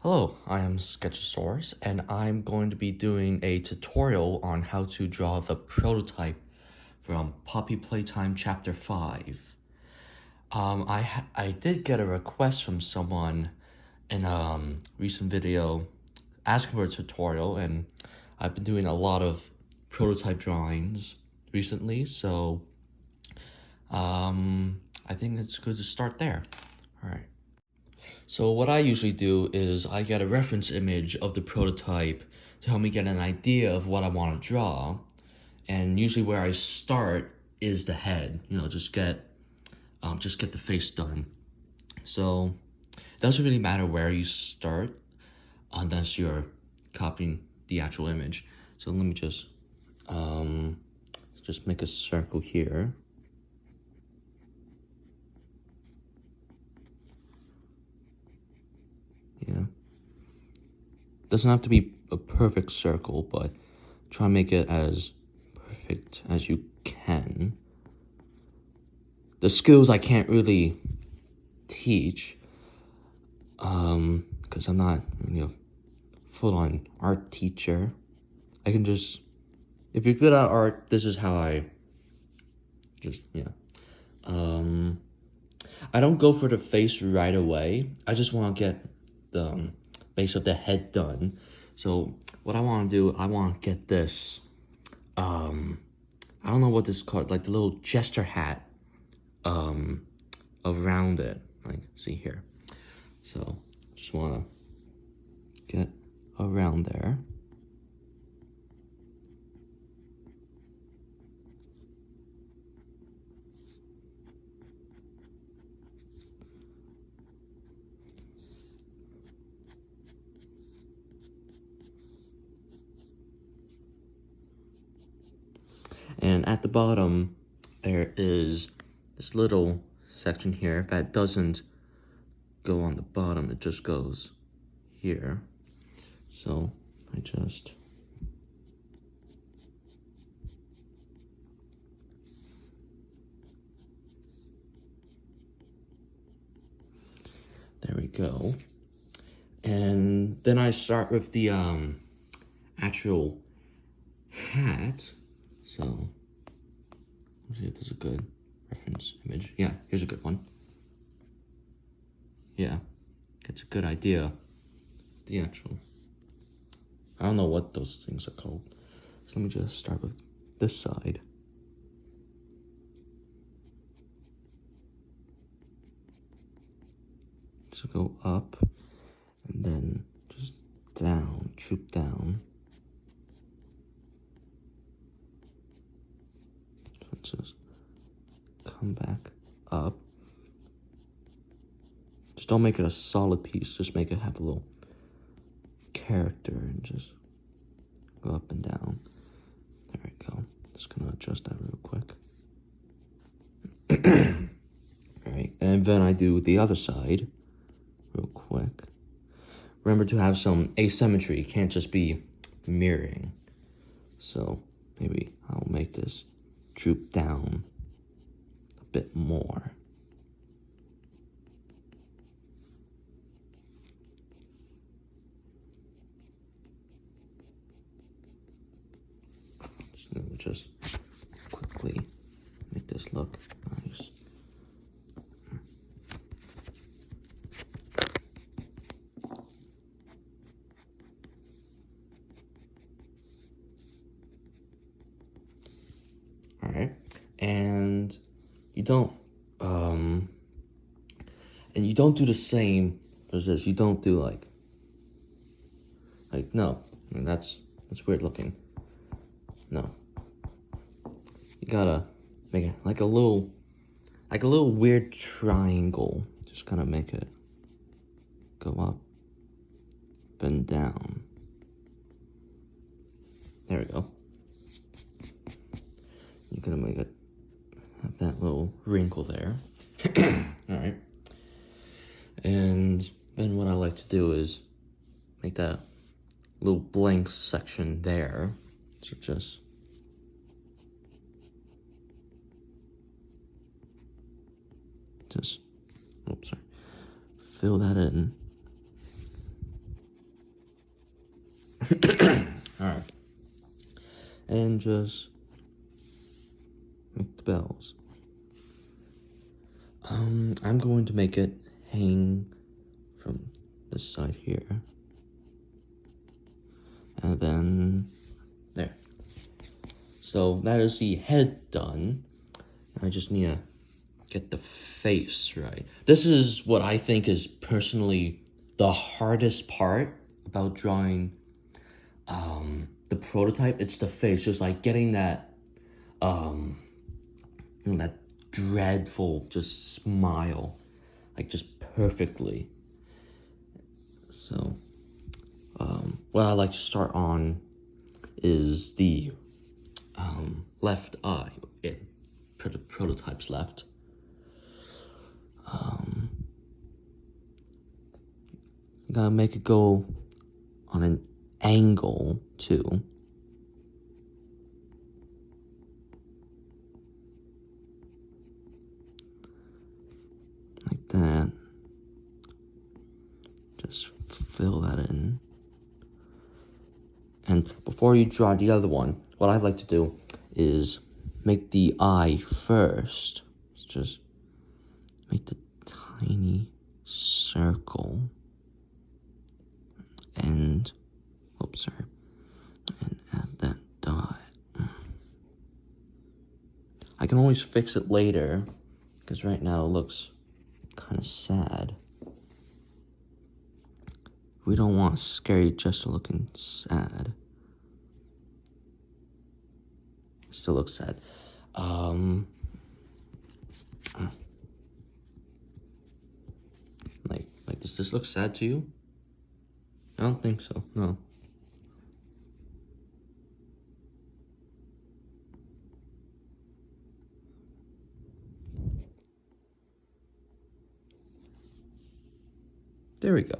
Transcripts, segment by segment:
Hello, I am Sketchosaurus, and I'm going to be doing a tutorial on how to draw the prototype from Poppy Playtime Chapter 5. I did get a request from someone in a recent video asking for a tutorial, and I've been doing a lot of prototype drawings recently, so I think it's good to start there. Alright. So what I usually do is I get a reference image of the prototype to help me get an idea of what I want to draw. And usually where I start is the head, just get the face done. So it doesn't really matter where you start unless you're copying the actual image. So let me just make a circle here. Yeah. Doesn't have to be a perfect circle, but try and make it as perfect as you can. The skills I can't really teach, because I'm not really a full-on art teacher. I can just, if you're good at art, this is how I I don't go for the face right away. I just want to get the base of the head done. So what I want to do, I want to get this, I don't know what this is called, like the little jester hat, around it, like, see here. So just want to get around there. And at the bottom, there is this little section here that doesn't go on the bottom, it just goes here. So I just there we go. And then I start with the actual hat. So let's see if this is a good reference image. Yeah, here's a good one. Yeah, it's a good idea. The actual, I don't know what those things are called. So let me just start with this side. So go up and then just down, troop down. So just come back up. Just don't make it a solid piece, just make it have a little character and just go up and down. There we go. Just gonna adjust that real quick. Alright, and then I do the other side real quick. Remember to have some asymmetry, it can't just be mirroring. So maybe I'll make this droop down a bit more. So let me just quickly make this look nice. Alright, and you don't do the same as this. You don't do like no, I mean, that's weird looking. No, you gotta make it like a little weird triangle. Just kind of make it go up and down. There we go. You're gonna make it have that little wrinkle there. Alright. And then what I like to do is make that little blank section there. So just oops, sorry. Fill that in. then just make the bells. I'm going to make it hang from this side here. And then there. So that is the head done. I just need to get the face right. This is what I think is personally the hardest part about drawing the prototype. It's the face, just like getting that that dreadful just smile, like just perfectly. So what I like to start on is the left eye, prototype's left. Gotta make it go on an angle too. Like that. Just fill that in. And before you draw the other one, what I'd like to do is make the eye first. Just make the tiny circle. And, oops, sorry. And add that dot. I can always fix it later, because right now it looks kind of sad. We don't want scary gesture looking sad. It still looks sad. Like does this look sad to you? I don't think so, no. There we go.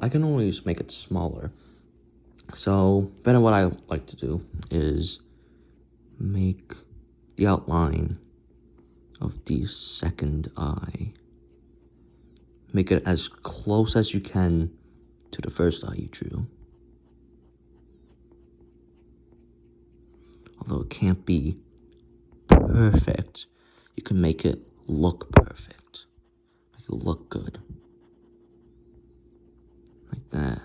I can always make it smaller. So, then what I like to do is make the outline of the second eye. Make it as close as you can to the first eye you drew. Although it can't be perfect, you can make it look perfect. Make it look good. Like that.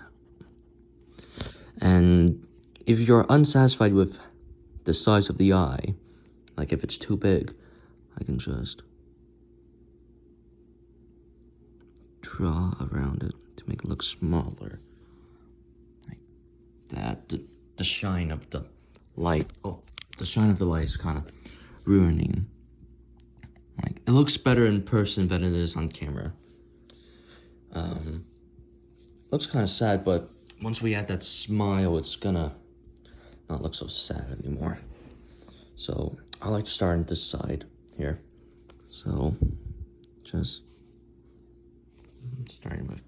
And if you're unsatisfied with the size of the eye, like if it's too big, I can just draw around it to make it look smaller. Like that. The shine of the light. Oh, the shine of the light is kind of ruining. Like, it looks better in person than it is on camera. Looks kind of sad, but once we add that smile, it's gonna not look so sad anymore. So I like to start on this side here. So just starting with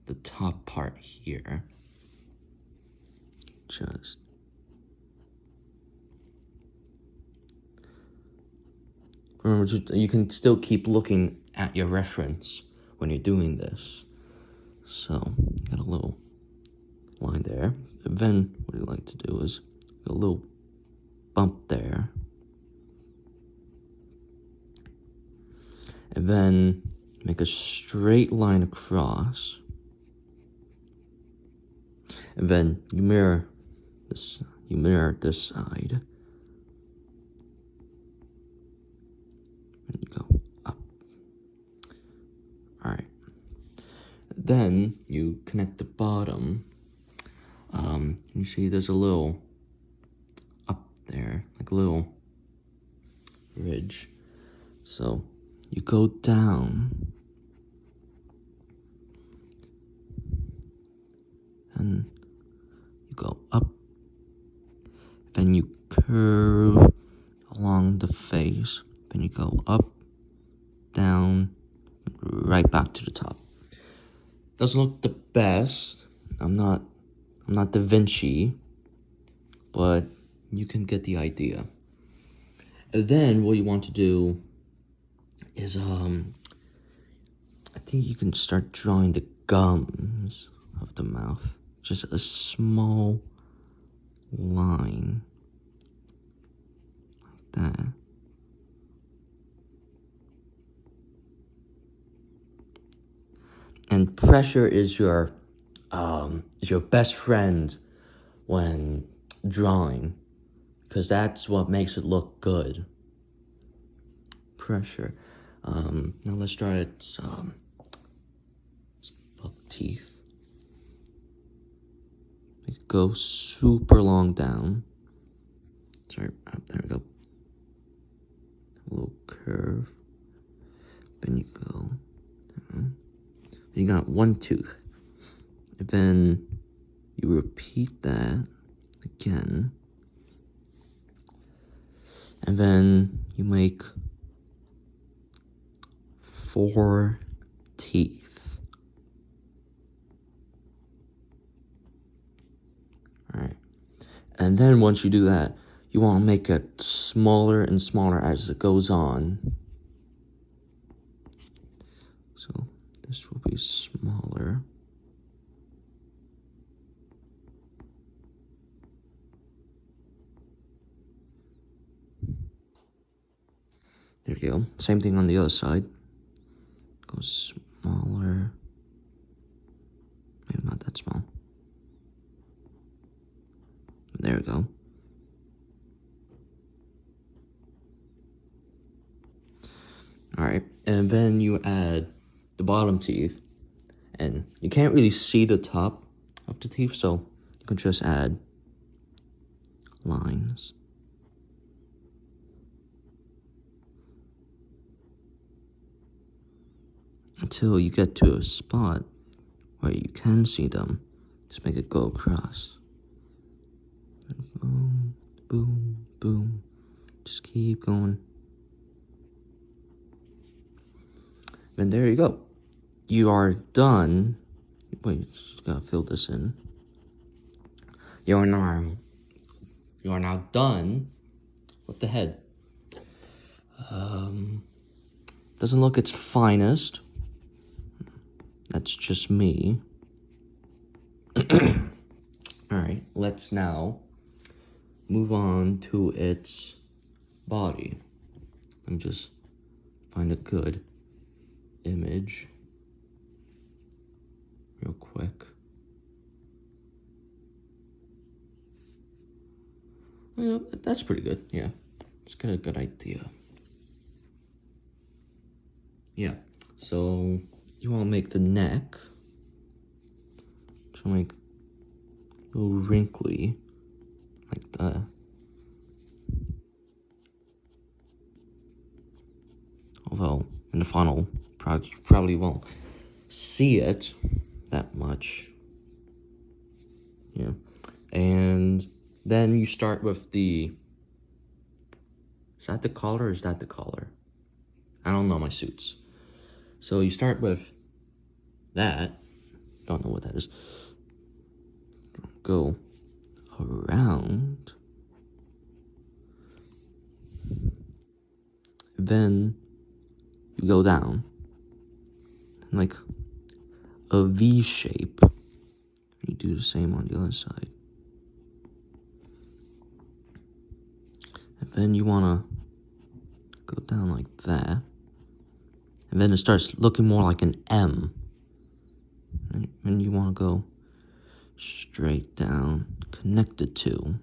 the top part here. Just remember, you can still keep looking at your reference when you're doing this. So, got a little line there. And then, what I like to do is a little bump there. And then, make a straight line across. And then, you mirror this side. And you go up. Alright. Then you connect the bottom. You see there's a little up there, like a little ridge. So you go down and you go up. Then you curve along the face. Then you go up, down, right back to the top. Doesn't look the best. I'm not Da Vinci, but you can get the idea. And then what you want to do is I think you can start drawing the gums of the mouth. Just a small line. that. And pressure is your best friend when drawing, because that's what makes it look good. Pressure. Now let's draw its buck teeth. It goes super long down. Sorry, there we go. A little curve. Then you go down. You got one tooth. And then you repeat that again. And then you make 4 teeth. Alright. And then once you do that, you want to make it smaller and smaller as it goes on. So this will be smaller. There you go. Same thing on the other side. Go smaller. Maybe not that small. There we go. Alright, and then you add the bottom teeth. And you can't really see the top of the teeth, so you can just add lines. Until you get to a spot where you can see them. Just make it go across. And boom, boom, boom. Just keep going. And there you go. You are done. Wait, just gotta fill this in. You are now done with the head. Doesn't look its finest. That's just me. Alright, let's now move on to its body. Let me just find a good image real quick. Well, that's pretty good, yeah. It's got a good idea. Yeah, so you want to make the neck. So make a little wrinkly, like that. Although, in the funnel, you probably won't see it that much. Yeah. And then you start with the... Is that the collar or is that the collar? I don't know my suits. So you start with that. Don't know what that is. Go around. Then you go down. Like a V shape. You do the same on the other side. And then you want to go down like that. And then it starts looking more like an M. And you want to go straight down, connect the two.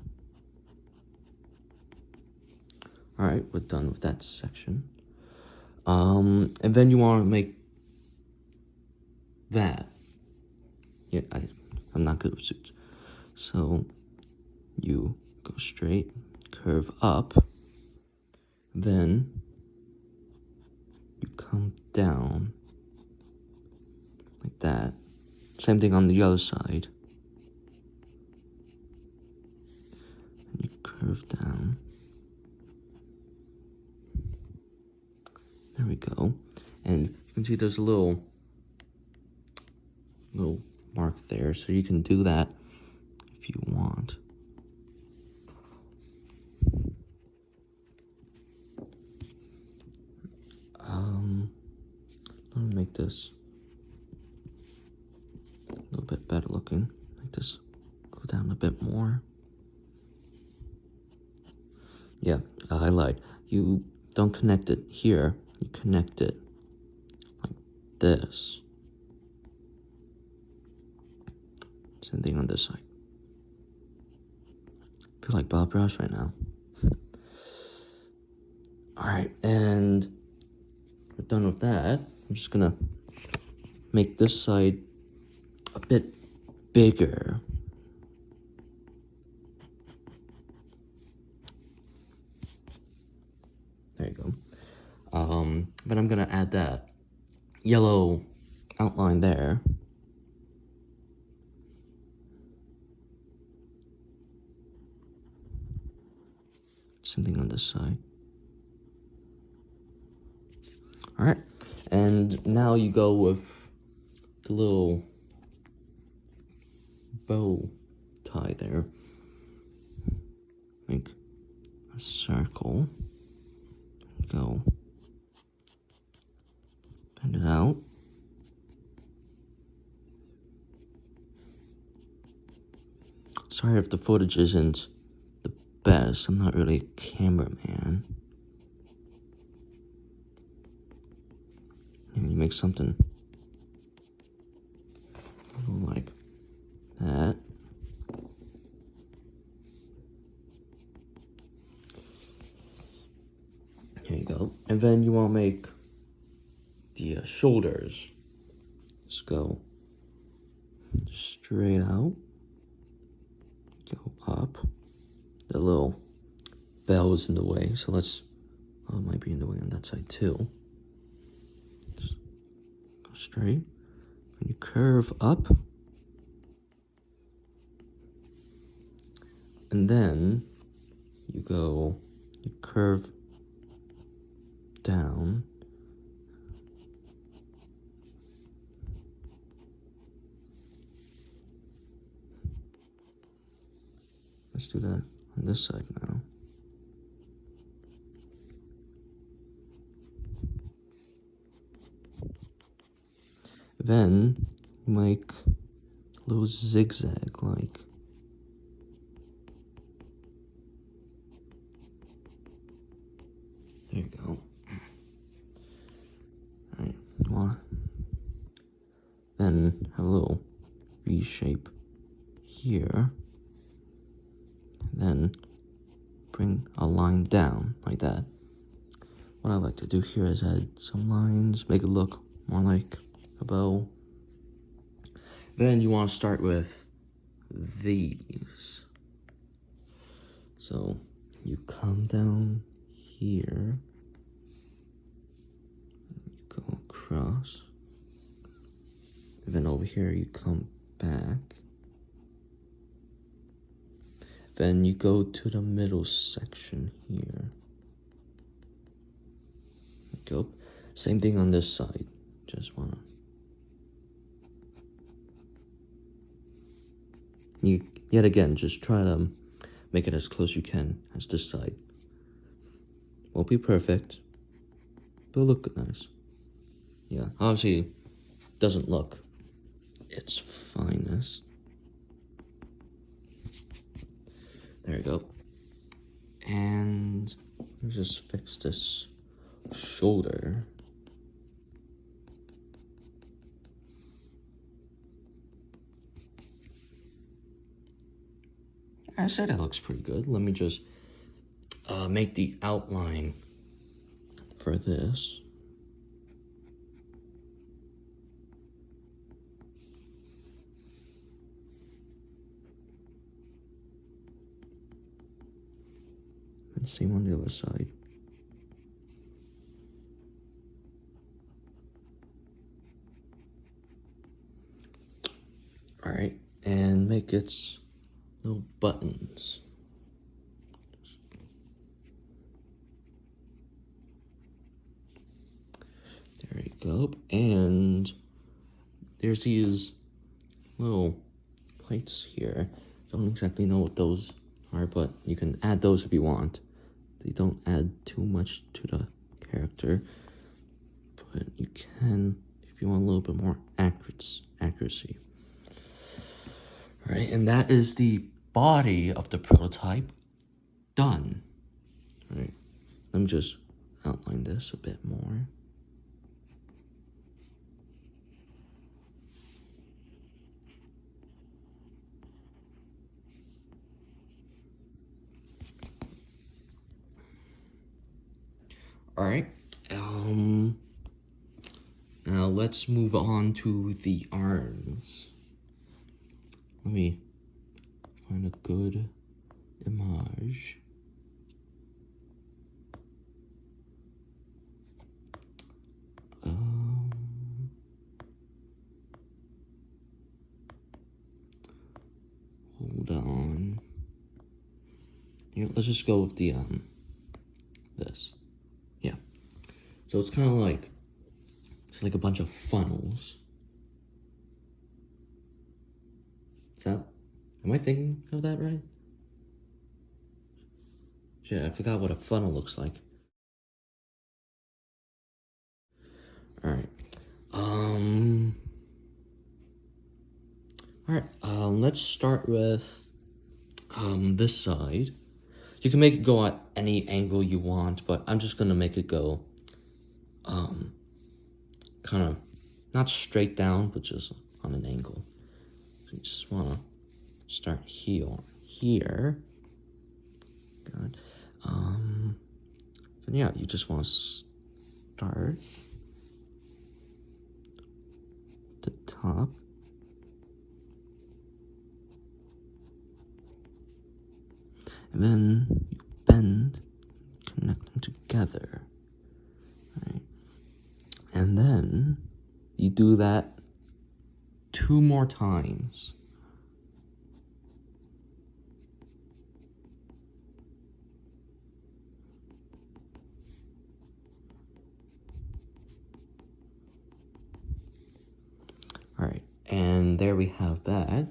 Alright, we're done with that section. And then you want to make that. Yeah, I'm not good with suits. So you go straight, curve up, then you come down like that. Same thing on the other side. And you curve down. There we go. And you can see there's a little mark there, so you can do that if you want. Let me make this a little bit better looking. Like this, go down a bit more. Yeah, I lied. You don't connect it here. You connect it like this. Same thing on this side. I feel like Bob Ross right now. Alright, and we're done with that. I'm just gonna make this side a bit bigger. There you go. But I'm gonna add that yellow outline there. Same thing on this side. Alright, and now you go with the little bow tie there. Make a circle. Go. Bend it out. Sorry if the footage isn't the best. I'm not really a cameraman. And you make something like that. Here you go. And then you want to make the shoulders. Just go straight out. Go up. The little bell is in the way, so let's... Oh, it might be in the way on that side too. Just go straight. And you curve up. And then you curve down. Let's do that on this side now. Then make a little zigzag like. There you go. Alright, then have a little V shape here. Then bring a line down like that. What I like to do here is add some lines, make it look more like a bow. Then you want to start with these. So you come down here, you go across, and then over here you come back. Then you go to the middle section here. Go. Same thing on this side. Just wanna. Yet again, just try to make it as close you can as this side. Won't be perfect, but it'll look nice. Yeah, obviously doesn't look its finest. There you go. And let's just fix this shoulder. I say that looks pretty good. Let me just make the outline for this. And same on the other side. Alright, and make its little buttons. There you go. And there's these little plates here. Don't exactly know what those are, but you can add those if you want. They don't add too much to the character, but you can if you want a little bit more accuracy. All right, and that is the body of the prototype done. All right, Let me just outline this a bit more. Alright, now let's move on to the arms. Let me find a good image. Hold on. Here, let's just go with the this. Yeah. So it's kind of like a bunch of funnels. Am I thinking of that right? Yeah, I forgot what a funnel looks like. Alright. Let's start with this side. You can make it go at any angle you want, but I'm just gonna make it go kind of not straight down, but just on an angle. So you just wanna start here. Good. And yeah, you just wanna start at the top. And then you bend, connect them together. Right? And then you do that 2 more times. Alright, and there we have that.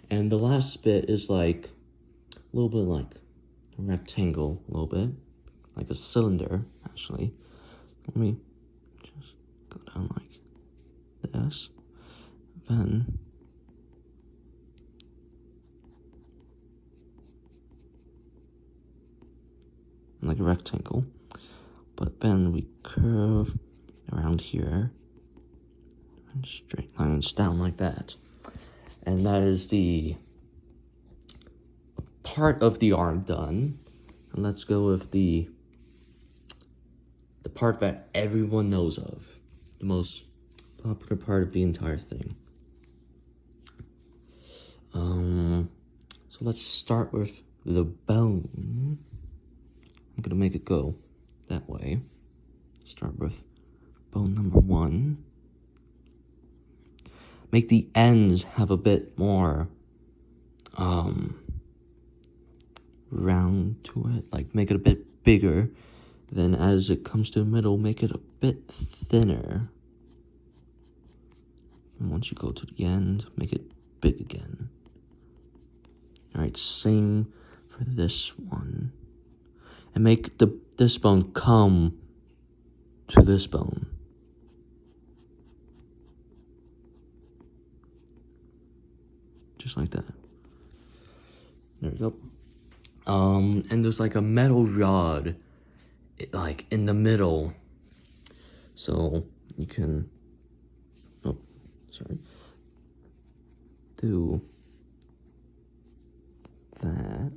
And the last bit is like a little bit like a rectangle, a little bit like a cylinder, actually. Let me just go down like this. Then like a rectangle, but then we curve around here and straight lines down like that. And that is the part of the arm done. And let's go with the part that everyone knows of, the most popular part of the entire thing. So let's start with the bone. I'm gonna make it go that way. Start with bone number 1. Make the ends have a bit more round to it, like make it a bit bigger. Then as it comes to the middle, make it a bit thinner. And once you go to the end, make it big again. Alright, same for this one. And make this bone come to this bone. Just like that. There we go. And there's like a metal rod, like in the middle. So you can, do that.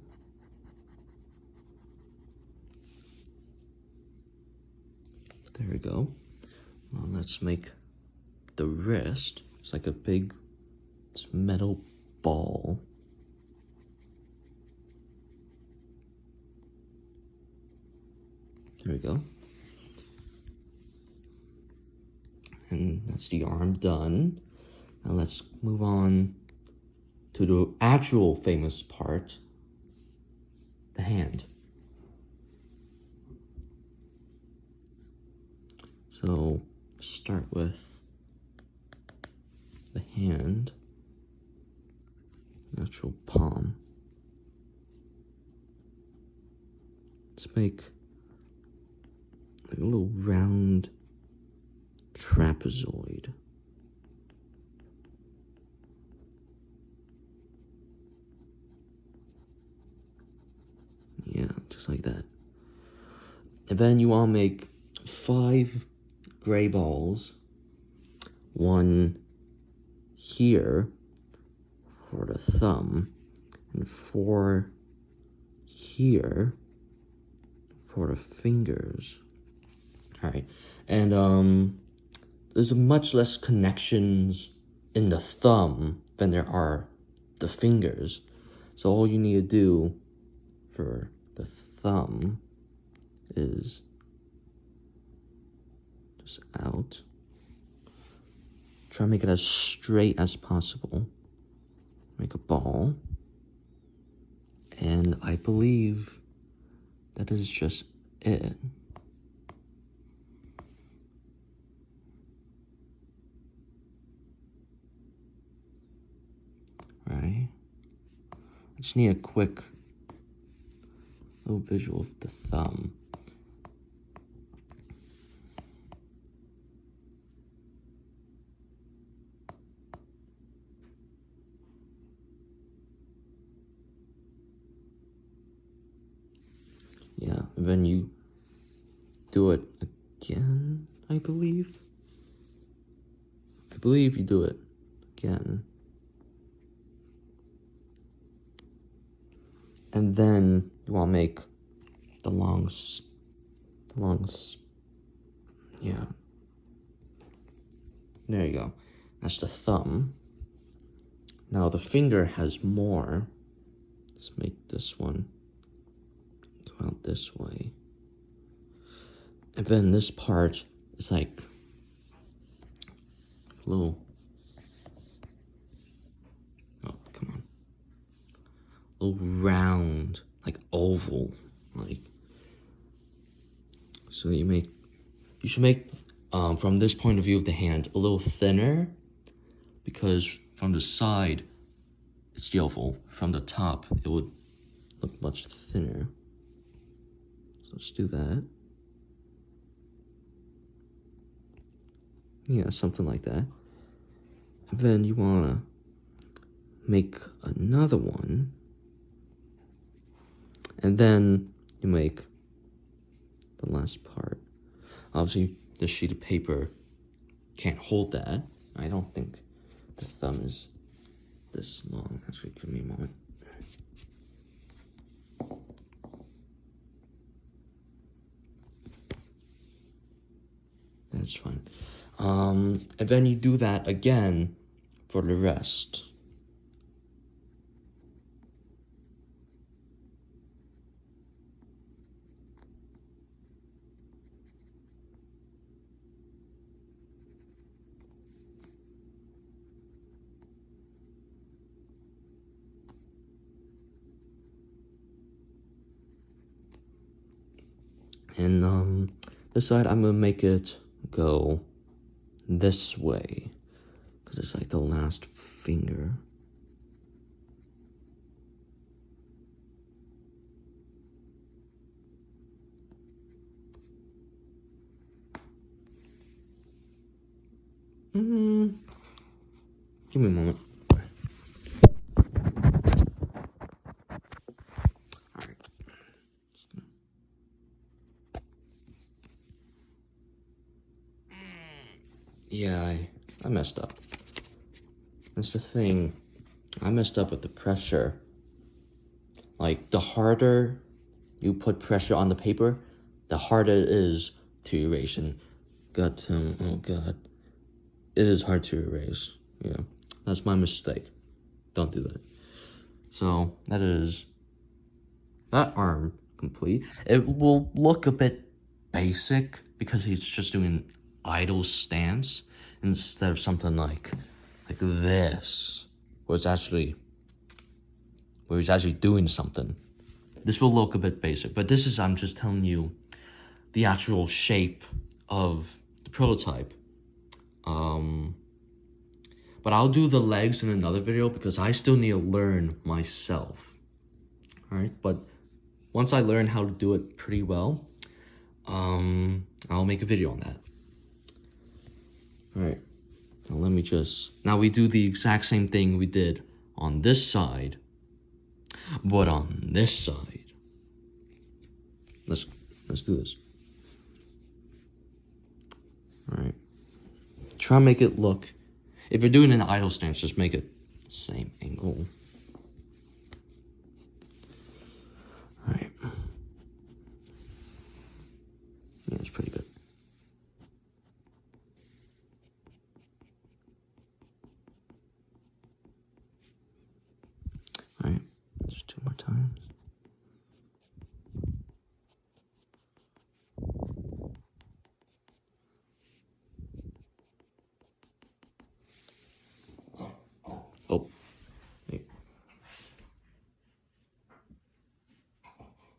There we go. Well, let's make the wrist. It's like a big metal ball. There we go. And that's the arm done. Now let's move on to the actual famous part, the hand. So start with the hand, the actual palm. Let's make like a little round trapezoid. Yeah, just like that. And then you want to make 5 gray balls. 1 here for the thumb, and 4 here for the fingers. Alright, and there's much less connections in the thumb than there are the fingers. So all you need to do for the thumb is just out. Try to make it as straight as possible. Make a ball. And I believe that is just it. Right? I just need a quick little visual of the thumb. Yeah, and then you do it again, I believe. I believe you do it again. And then you want to make the yeah. There you go. That's the thumb. Now the finger has more. Let's make this one go out this way. And then this part is like a little, oh, come on. A little round, like oval, like. So you should make, from this point of view of the hand, a little thinner, because from the side, it's the oval. From the top, it would look much thinner. So let's do that. Yeah, something like that. And then you wanna make another one. And then you make the last part. Obviously, the sheet of paper can't hold that. I don't think the thumb is this long. Actually, give me a moment. That's fine. And then you do that again for the rest. And this side, I'm gonna make it go this way, because it's like the last finger. Give me a moment. Alright. Yeah, I messed up. That's the thing. I messed up with the pressure. Like, the harder you put pressure on the paper, the harder it is to erase. And oh god. It is hard to erase. Yeah, that's my mistake. Don't do that. So, that is that arm complete. It will look a bit basic because he's just doing idle stance instead of something like this, where he's actually doing something. This will look a bit basic, but this is, I'm just telling you the actual shape of the prototype. But I'll do the legs in another video because I still need to learn myself. Alright, but once I learn how to do it pretty well, I'll make a video on that. Alright, now we do the exact same thing we did on this side, but on this side. Let's do this. Alright. Try and make it look, if you're doing an idle stance, just make it the same angle. Alright. Yeah, it's pretty good. Alright, just 2 more times. Oh. Wait.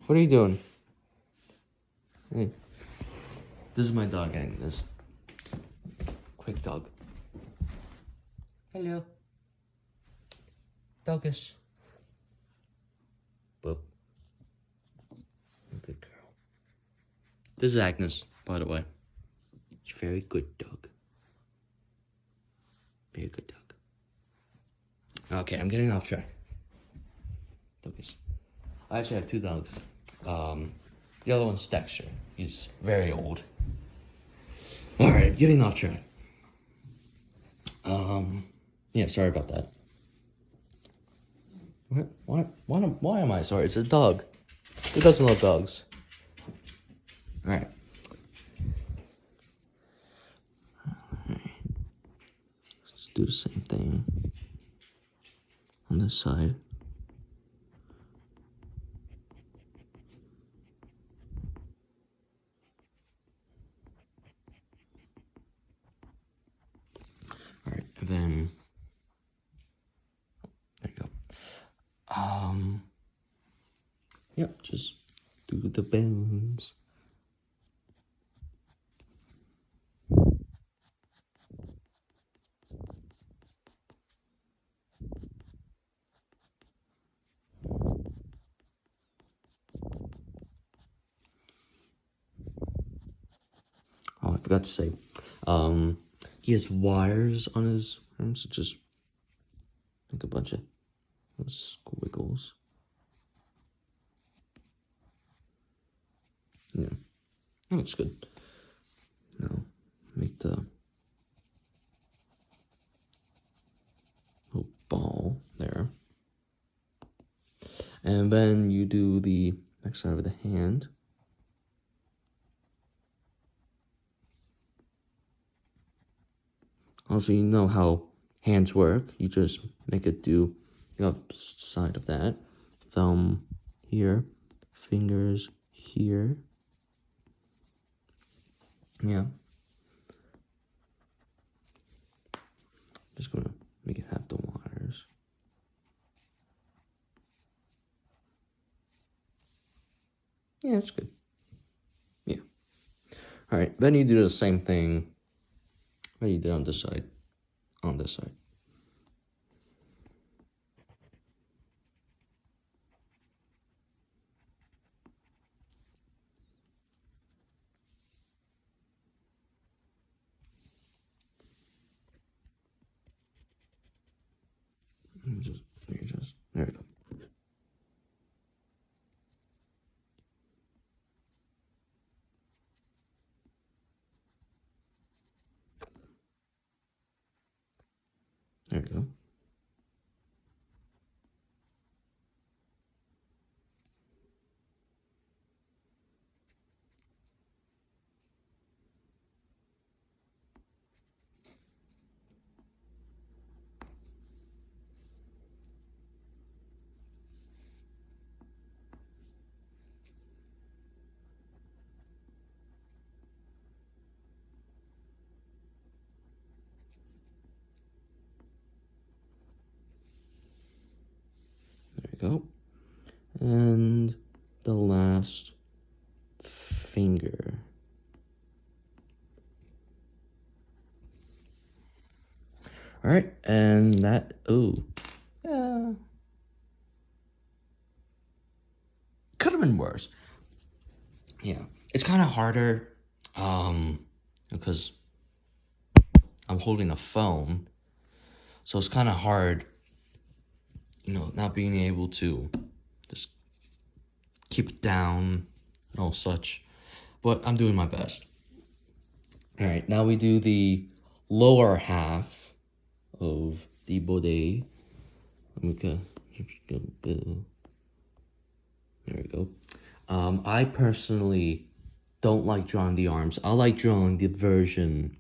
What are you doing? Hey. This is my dog getting this. Quick dog. Hello. Doggish. Boop. Good girl. This is Agnes, by the way. She's a very good dog. Very good dog. Okay, I'm getting off track. Doggies. I actually have 2 dogs. The other one's Dexter. He's very old. Alright, getting off track. Yeah, sorry about that. Why am I sorry? It's a dog. Who doesn't love dogs? Alright. Let's do the same thing on this side. Alright, and then there you go. Yep, just do the bends. Oh, I forgot to say, he has wires on his arms, so just make a bunch of squiggles. Yeah, that looks good. Now, make the little ball there. And then you do the next side of the hand. Also, you know how hands work. You just make it do the other side of that. Thumb here, fingers here. Yeah. Just gonna make it have the wires. Yeah, it's good. Yeah. Alright, then you do the same thing that you did on this side. On this side. There we go. There we go. There we go. And the last finger. All right, and that, yeah, could have been worse. Yeah, it's kind of harder, because I'm holding a phone, so it's kind of hard, not being able to just keep it down and all such, but I'm doing my best. All right, now we do the lower half of the body. Okay, there we go. I personally don't like drawing the arms. I like drawing the version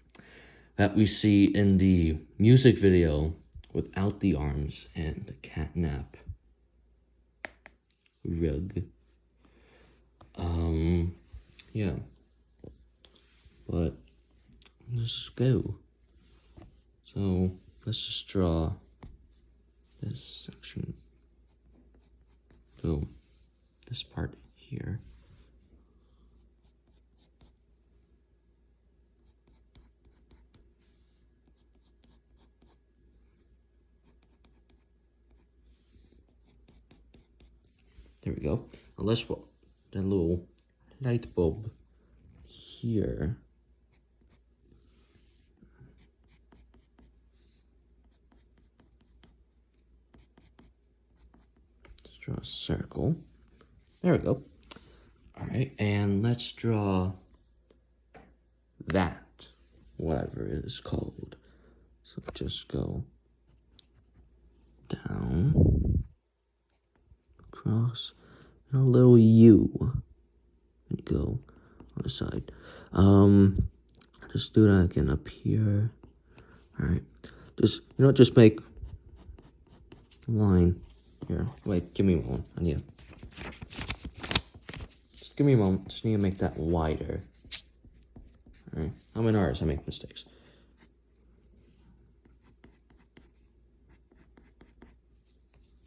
that we see in the music video without the arms and the catnap rug. Yeah. But let's just go. So let's just draw this section. So this part here. There we go. Now let's put that little light bulb here. Let's draw a circle. There we go. All right, and let's draw that, whatever it is called. So just go down, across, and a little U, and go on the side. Just do that again up here. All right, just make a line here. Wait, give me a moment. Just give me a moment. Just need to make that wider. All right, I'm an artist. I make mistakes.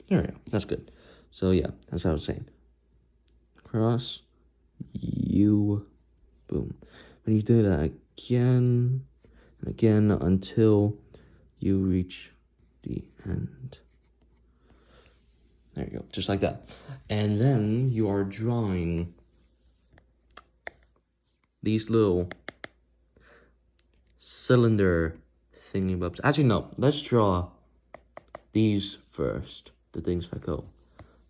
There we go. That's good. So yeah, that's what I was saying. Cross, U, boom. When you do that again and again until you reach the end. There you go, just like that. And then you are drawing these little cylinder thingy bobs. Actually, no, let's draw these first. The things that go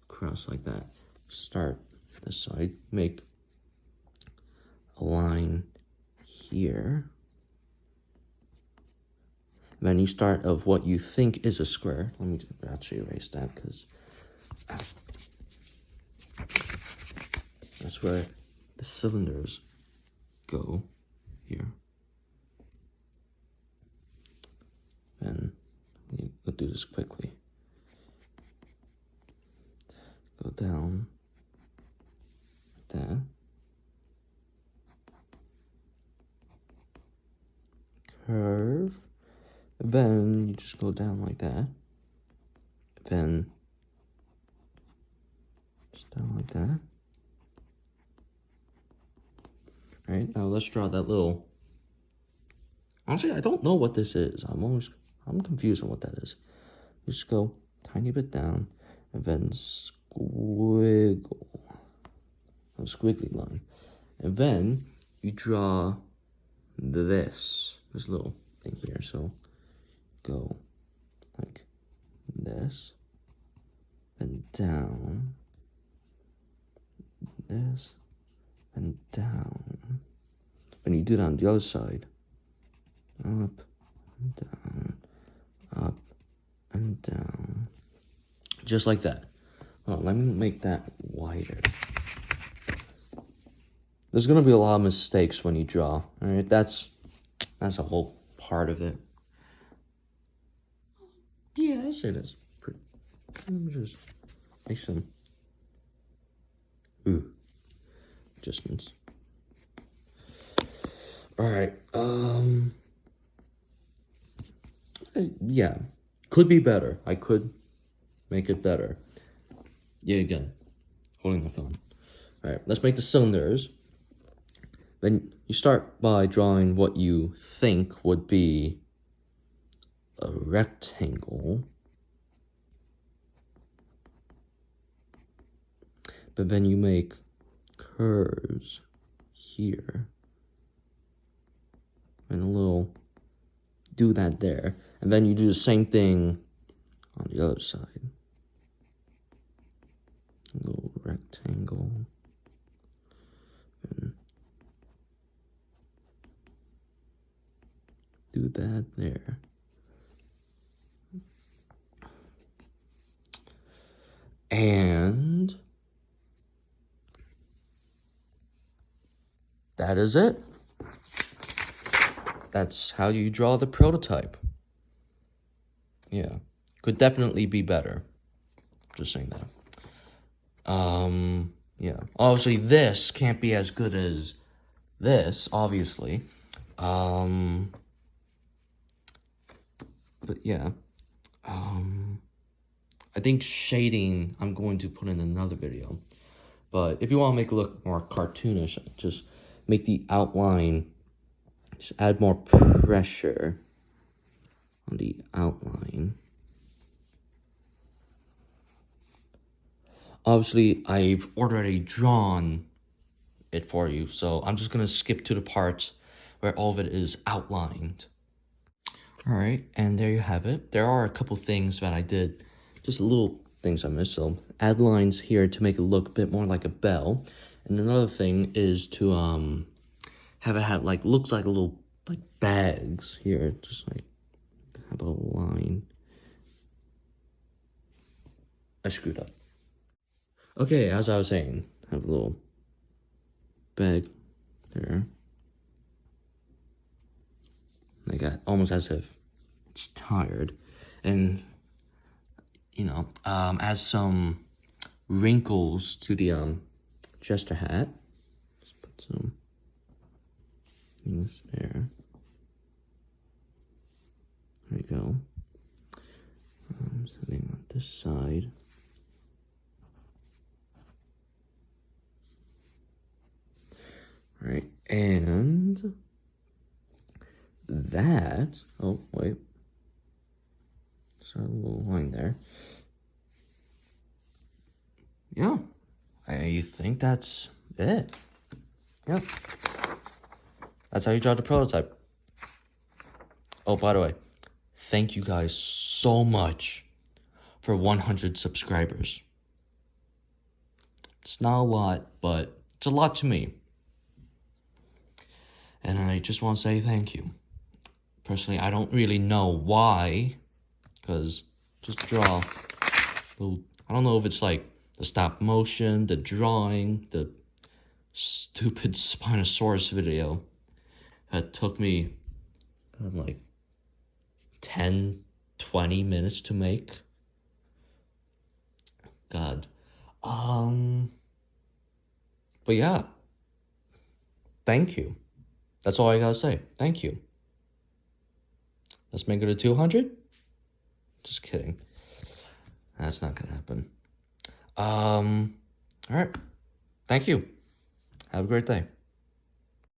across like that. Start this side, make a line here. Then you start of what you think is a square. Let me actually erase that because that's where the cylinders go here. And we'll do this quickly. Go down like that. Curve. And then you just go down like that. Then just down like that. Alright, now let's draw that little. Honestly, I don't know what this is. I'm confused on what that is. Just go tiny bit down and then squiggle. A squiggly line. And then you draw this little thing here. So go like this, then down, this, and down. When you do that on the other side, up, and down, up, and down, just like that. Oh, let me make that wider. There's gonna be a lot of mistakes when you draw. All right, that's a whole part of it. Yeah, I say that's pretty. Let me just make some adjustments. All right. Yeah, could be better. I could make it better. Yeah, again, holding my phone. All right, let's make the cylinders. Then you start by drawing what you think would be a rectangle. But then you make curves here. And a little, do that there. And then you do the same thing on the other side. A little rectangle. And do that there. And that is it. That's how you draw the prototype. Yeah, could definitely be better. Just saying that. Yeah. Obviously, this can't be as good as this, obviously. But yeah. I think shading, I'm going to put in another video. But if you want to make it look more cartoonish, just make the outline, just add more pressure on the outline. Obviously, I've already drawn it for you, so I'm just going to skip to the parts where all of it is outlined. Alright, and there you have it. There are a couple things that I did, just little things I missed, so add lines here to make it look a bit more like a bell. And another thing is to have it have like, looks like a little, like bags here, just like, have a line. I screwed up. Okay, as I was saying, have a little bag there. Like almost as if it's tired. And, you know, add some wrinkles to the jester hat. Just put some things there. There you go. Something on this side. All right, and that, oh wait, so a little line there. Yeah, I think that's it. Yep, that's how you draw the prototype. Oh, by the way, thank you guys so much for 100 subscribers. It's not a lot, but it's a lot to me. And I just want to say thank you. Personally, I don't really know why, because just draw. I don't know if it's like the stop motion, the drawing, the stupid Spinosaurus video that took me like 10, 20 minutes to make. God. But yeah. Thank you. That's all I gotta say. Thank you. Let's make it to 200? Just kidding. That's not gonna happen. Alright. Thank you. Have a great day.